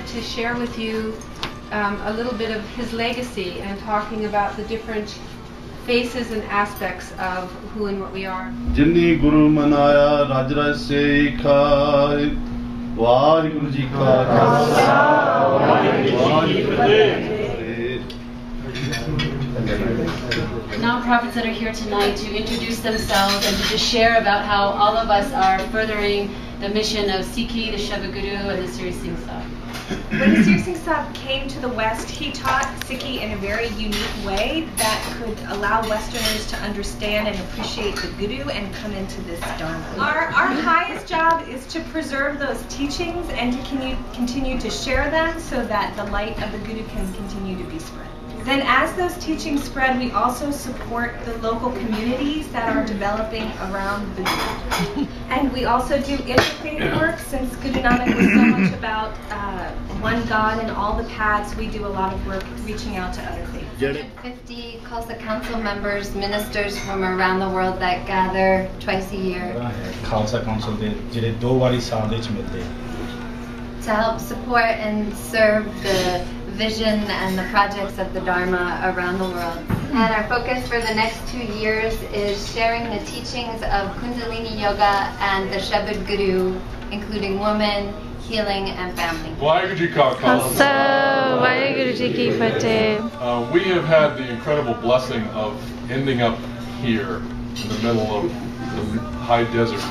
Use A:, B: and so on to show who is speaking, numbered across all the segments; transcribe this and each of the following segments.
A: wanted to share with you a little bit of his legacy and talking about the different faces and aspects of who and what we are.
B: Jinni Guru Manaya Rajraj Sekhai Vaheguru Ji Ka Khalsa Vaheguru Ji Ki Fateh.
C: Nonprofits that are here tonight to introduce themselves and to just share about how all of us are furthering the mission of Sikhi, the Shabad Guru, and the Sri Singh Sahib.
D: When the Sri Singh Sahib came to the West, he taught Sikhi in a very unique way that could allow Westerners to understand and appreciate the Guru and come into this Dharma. Our highest job is to preserve those teachings and to continue to share them so that the light of the Guru can continue to be spread. Then as those teachings spread, we also support the local communities that are developing around the Guru. And we also do interfaith work, since Guru Nanak was so much about one God and all the paths. We do a lot of work reaching out to other faiths.
E: 50 Khalsa Council members, ministers from around the world that gather twice a year.
F: Khalsa Council de ਜਿਹੜੇ ਦੋ ਵਾਰੀ ਸਾਲ ਦੇ ਵਿੱਚ ਮਿਲਦੇ
E: to help support and serve the vision and the projects of the Dharma around the world. And our focus for the next 2 years is sharing the teachings of Kundalini Yoga and the Shabad Guru, including women, healing, and family.
G: Vaheguru Ji Ka Khalsa,
H: Vaheguru Ji Ki Fateh.
G: We have had the incredible blessing of ending up here in the middle of the high desert.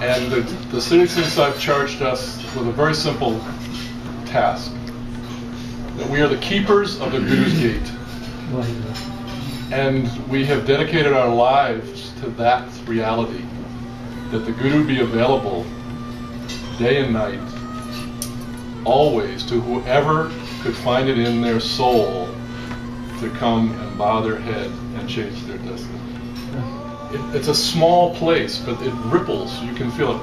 G: And the Sri Singh Sahib charged us with a very simple task, that we are the keepers of the Guru's gate. And we have dedicated our lives to that reality, that the Guru be available day and night, always, to whoever could find it in their soul to come and bow their head and change their destiny. It's a small place, but it ripples. You can feel it.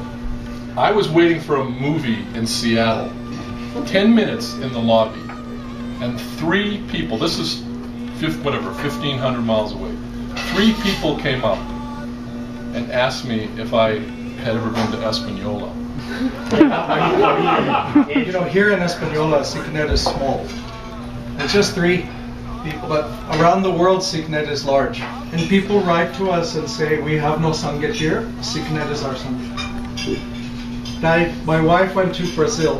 G: I was waiting for a movie in Seattle, 10 minutes in the lobby, and 3 people, this is 1,500 miles away, 3 people came up and asked me if I had ever been to Espanola.
I: You know, here in Espanola, SikhNet is small. It's just 3 people, but around the world, SikhNet is large. And people write to us and say, we have no Sangha here, SikhNet is our Sangha. My wife went to Brazil,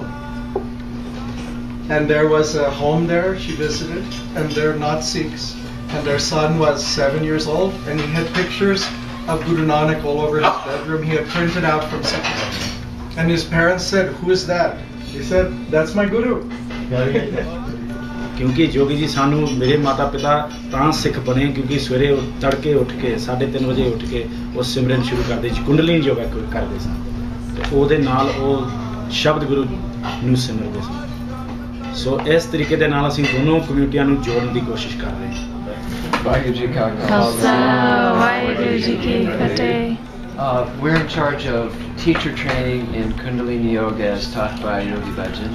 I: and there was a home there she visited, and they're not Sikhs. And their son was 7 years old, and he had pictures of Guru Nanak all over his bedroom. He had printed out from SikhNet. And his parents said, who is that? He said, that's my Guru.
F: ਕਿਉਂਕਿ ਜੋਗੀ ਜੀ ਸਾਨੂੰ ਮੇਰੇ ਮਾਤਾ ਪਿਤਾ ਤਾਂ ਸਿੱਖ ਬਣੇ ਕਿਉਂਕਿ ਸਵੇਰੇ ਤੜਕੇ ਉੱਠ ਕੇ 3:30 ਵਜੇ ਉੱਠ ਕੇ ਉਹ ਸਿਮਰਨ ਸ਼ੁਰੂ ਕਰਦੇ ਸੀ, ਕੁੰਡਲਿਨੀ ਯੋਗਾ ਕਰਦੇ ਸਨ ਤੇ ਉਹਦੇ ਨਾਲ ਉਹ ਸ਼ਬਦ ਗੁਰੂ ਨੂੰ ਸਿਮਰਦੇ ਸਨ। ਸੋ ਇਸ ਤਰੀਕੇ ਦੇ ਨਾਲ ਅਸੀਂ ਦੋਨੋਂ ਕਮਿਊਨਿਟੀਆਂ ਨੂੰ ਜੋੜਨ ਦੀ ਕੋਸ਼ਿਸ਼ ਕਰ ਰਹੇ ਹਾਂ।
J: ਵਾਹਿਗੁਰੂ ਜੀ ਕਾ ਖਾਲਸਾ,
H: ਵਾਹਿਗੁਰੂ ਜੀ ਕੀ ਫਤਿਹ।
J: We're in charge of teacher training in Kundalini Yoga as taught by Yogi Bhajan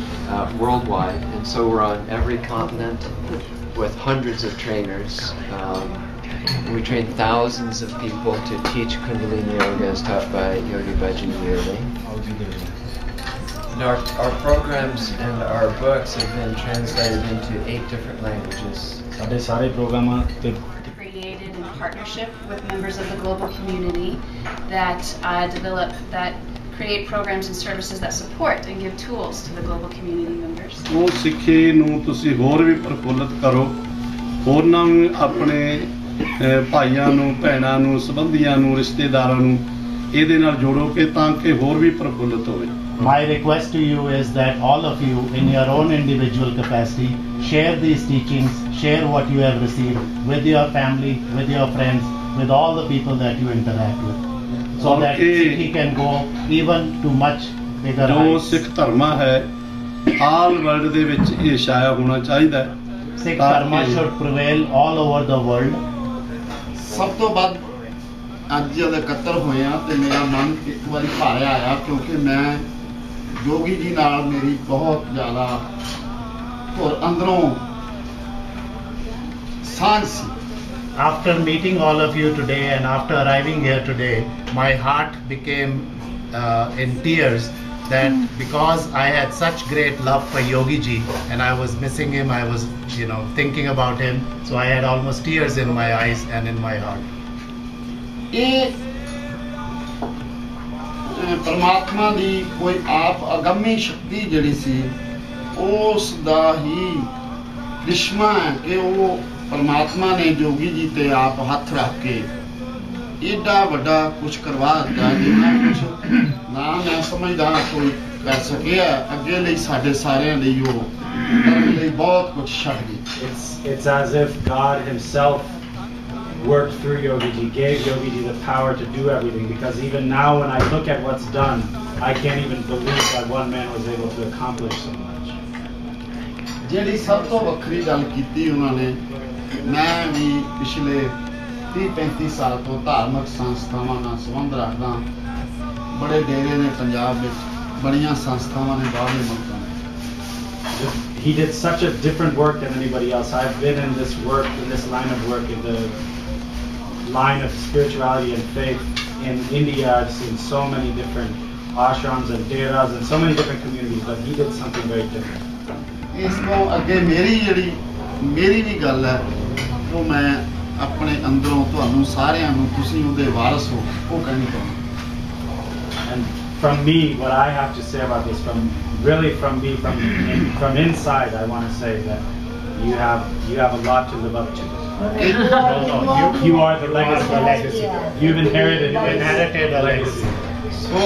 J: worldwide, and so we're on every continent with hundreds of trainers. We train thousands of people to teach Kundalini Yoga as taught by Yogi Bhajan yearly. And our programs and our books have been translated into 8 different languages.
F: ਸਾਡੇ ਸਾਰੇ ਪ੍ਰੋਗਰਾਮਾਂ ਤੇ
C: Created in partnership with members of the global community that create programs and services that support and give tools to the global community members.
B: ਉਹ ਸਿੱਖੀ ਨੂੰ ਤੁਸੀਂ ਹੋਰ ਵੀ ਪ੍ਰਫੁੱਲਤ ਕਰੋ, ਹੋਰਨਾਂ ਨੂੰ ਆਪਣੇ ਭਾਈਆਂ ਨੂੰ, ਭੈਣਾਂ ਨੂੰ, ਸੰਬੰਧੀਆਂ ਨੂੰ, ਰਿਸ਼ਤੇਦਾਰਾਂ ਨੂੰ ਇਹਦੇ ਨਾਲ ਜੋੜੋ ਕਿ ਤਾਂ ਕਿ ਹੋਰ ਵੀ ਪ੍ਰਫੁੱਲਤ ਹੋਵੇ।
K: My request to you is that all of you, in your own individual capacity, share these teachings, share what you have received with your family, with your friends, with all the people that you interact with, so that Sikhi can go even to much bigger heights.
B: ਜੋ ਸਿੱਖ ਧਰਮ ਹੈ, all world ਦੇ ਵਿੱਚ ਇਹ ਛਾਇਆ ਹੋਣਾ ਚਾਹੀਦਾ ਹੈ।
K: Sikh Dharma should prevail all over the world.
L: ਸਭ ਤੋਂ ਵੱਧ ਅੱਜ ਜਦ ਇਕੱਤਰ ਹੋਏ ਆ ਤੇ ਮੇਰਾ ਮਨ ਇੱਕ ਵਾਰੀ ਭਾਰਿਆ ਆਇਆ ਕਿਉਂਕਿ ਮੈਂ ਜੋਗੀ ਜੀ ਨਾਲ ਮੇਰੀ ਬਹੁਤ ਜ਼ਿਆਦਾ ਔਰ ਅੰਦਰੋਂ ਸਾਂਝ ਸੀ।
K: After meeting all of you today and after arriving here today, my heart became in tears that because I had such great love for Yogi Ji and I was missing him, I was, thinking about him, so I had almost tears in my eyes and in my heart.
L: परमात्मा दी कोई आप अगम्य शक्ति जड़ी सी उस दा ही करिश्मा है कि वो परमात्मा ने जोगी जी ते आप हाथ रख के एडा वड्डा कुछ करवा दिता जिन्ना कुछ ना मैं समझदा कोई कर सके अगे लई साडे सारियां लई वो करने लई बहुत कुछ छड्ड गई.
F: It's as if God himself worked through Yogi Ji, gave Yogi Ji the power to do everything, because even now when I look at what's done, I can't even believe that one man was able to accomplish so much.
L: ਜਿਹੜੀ ਸਭ ਤੋਂ ਵੱਖਰੀ ਗੱਲ ਕੀਤੀ ਉਹਨਾਂ ਨੇ, ਮੈਂ ਵੀ ਪਿਛਲੇ 30-35 ਸਾਲ ਤੋਂ ਧਾਰਮਿਕ ਸੰਸਥਾਵਾਂ ਨਾਲ ਸੰਬੰਧ ਰੱਖਦਾ, ਬੜੇ ਡੇਰੇ ਨੇ ਪੰਜਾਬ ਵਿੱਚ, ਬੜੀਆਂ ਸੰਸਥਾਵਾਂ ਨੇ ਬਾਹਰਲੇ ਮੁਲਕਾਂ ਵਿੱਚ.
F: He did such a different work than anybody else. I've been in this work, in this line of work, in the line of spirituality and faith in India. I've seen so many different ashrams and deras and so many different communities, but he did something very different.
L: ਇਸ ਤੋਂ ਅੱਗੇ ਮੇਰੀ ਵੀ ਗੱਲ ਹੈ, ਉਹ ਮੈਂ ਆਪਣੇ ਅੰਦਰੋਂ ਤੁਹਾਨੂੰ ਸਾਰਿਆਂ ਨੂੰ, ਤੁਸੀਂ ਉਹਦੇ ਵਾਰਸ ਹੋ, ਉਹ ਕਹਿਣੀ ਚਾਹੁੰਦਾ.
F: And from me, what I have to say about this, from inside, I want to say that you have a lot to live up to. You are the legacy. You've inherited a legacy.
L: So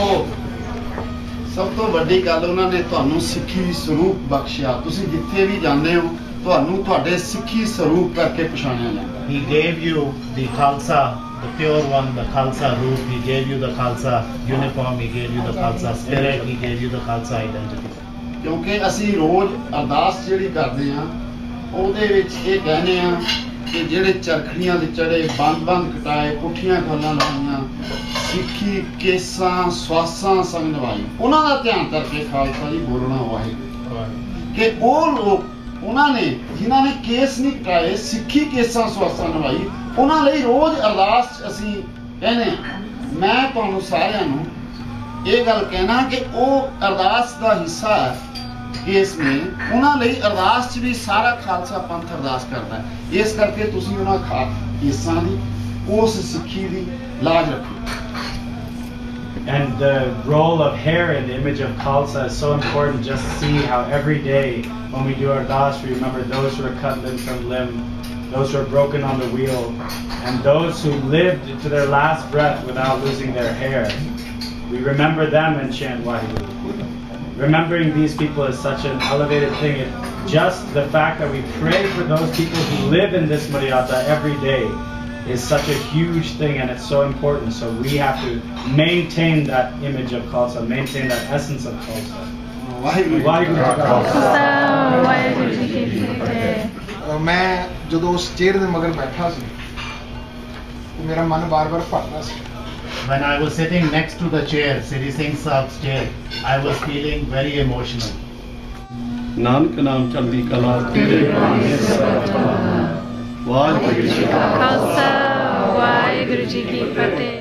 L: ਸਭ ਤੋਂ ਵੱਡੀ ਗੱਲ ਉਹਨਾਂ ਨੇ ਤੁਹਾਨੂੰ ਸਿੱਖੀ ਸਰੂਪ ਬਖਸ਼ਿਆ. ਤੁਸੀਂ ਜਿੱਥੇ ਵੀ ਜਾਂਦੇ ਹੋ ਤੁਹਾਨੂੰ ਤੁਹਾਡੇ ਸਿੱਖੀ ਸਰੂਪ ਕਰਕੇ ਪਛਾਣਿਆ ਜਾਂਦਾ.
K: He gave you the Khalsa, the pure one, the Khalsa root. He gave you the Khalsa uniform. He gave you the Khalsa spirit. He gave you the Khalsa identity.
L: ਕਿਉਂਕਿ ਅਸੀਂ ਰੋਜ਼ ਅਰਦਾਸ ਜਿਹੜੀ ਕਰਦੇ ਹਾਂ ਉਹਦੇ ਵਿੱਚ ਇਹ ਕਹਿੰਦੇ ਹਾਂ ਕਿ ਜਿਹੜੇ ਚਰਖੜੀਆਂ ਦੇ ਚੜੇ, ਬੰਦ ਕਟਾਏ, ਪੁੱਠੀਆਂ ਖੋਲਾਂ ਲਾਈਆਂ, ਸਿੱਖੀ ਕੇਸਾਂ ਸਵਾਸਾਂ ਸੰਗ ਨਿਭਾਈ, ਉਹਨਾਂ ਦਾ ਧਿਆਨ ਕਰਕੇ ਖਾਲਸਾ ਜੀ ਬੋਲਣਾ ਵਾਹਿਗੁਰੂ. ਕਿ ਉਹ ਲੋਕ ਉਹਨਾਂ ਨੇ ਜਿਨ੍ਹਾਂ ਨੇ ਕੇਸ ਨਹੀਂ ਕਟਾਏ, ਸਿੱਖੀ ਕੇਸਾਂ ਸਵਾਸਾਂ ਨਿਭਾਈ, ਉਹਨਾਂ ਲਈ ਰੋਜ਼ ਅਰਦਾਸ ਅਸੀਂ ਕਹਿੰਦੇ ਹਾਂ. ਮੈਂ ਤੁਹਾਨੂੰ ਸਾਰਿਆਂ ਨੂੰ ਇਹ ਗੱਲ ਕਹਿਣਾ ਕਿ ਉਹ ਅਰਦਾਸ ਦਾ ਹਿੱਸਾ ਹੈ ਕੇਸ ਨੇ, ਉਹਨਾਂ ਲਈ ਅਰਦਾਸ 'ਚ ਵੀ ਸਾਰਾ ਖਾਲਸਾ ਪੰਥ ਅਰਦਾਸ ਕਰਦਾ ਹੈ. ਇਸ ਕਰਕੇ ਤੁਸੀਂ ਉਹਨਾਂ ਕੇਸਾਂ ਦੀ, ਉਸ ਸਿੱਖੀ ਦੀ ਲਾਜ ਰੱਖੋ.
F: And the role of hair in the image of Khalsa is so important. Just see how every day when we do our das, we remember those who are cut limb from limb, those who are broken on the wheel, and those who lived to their last breath without losing their hair. We remember them and chant Waheguru. Remembering these people is such an elevated thing. Just the fact that we pray for those people who live in this Maryada every day is such a huge thing, and it's so important. So we have to maintain that image of Khalsa, maintain that essence of Khalsa.
I: मैं ਜਦੋਂ ਉਸ chair ਦੇ ਮਗਰ ਬੈਠਾ ਸੀ, ਮੇਰਾ ਮਨ ਬਾਰ-ਬਾਰ ਭਰਦਾ ਸੀ.
K: When I was sitting next to the chair, Sri Singh Sahib's chair, I was feeling very emotional.
B: Nanak ਨਾਮ ਚੜ੍ਹਦੀ ਕਲਾ ਤੇਰੇ ਭਾਣੇ ਸਦਾ। ਵਾਹਿਗੁਰੂ ਜੀ ਕਾ
H: ਖਾਲਸਾ ਵਾਹਿਗੁਰੂ ਜੀ ਕੀ ਫਤਿਹ।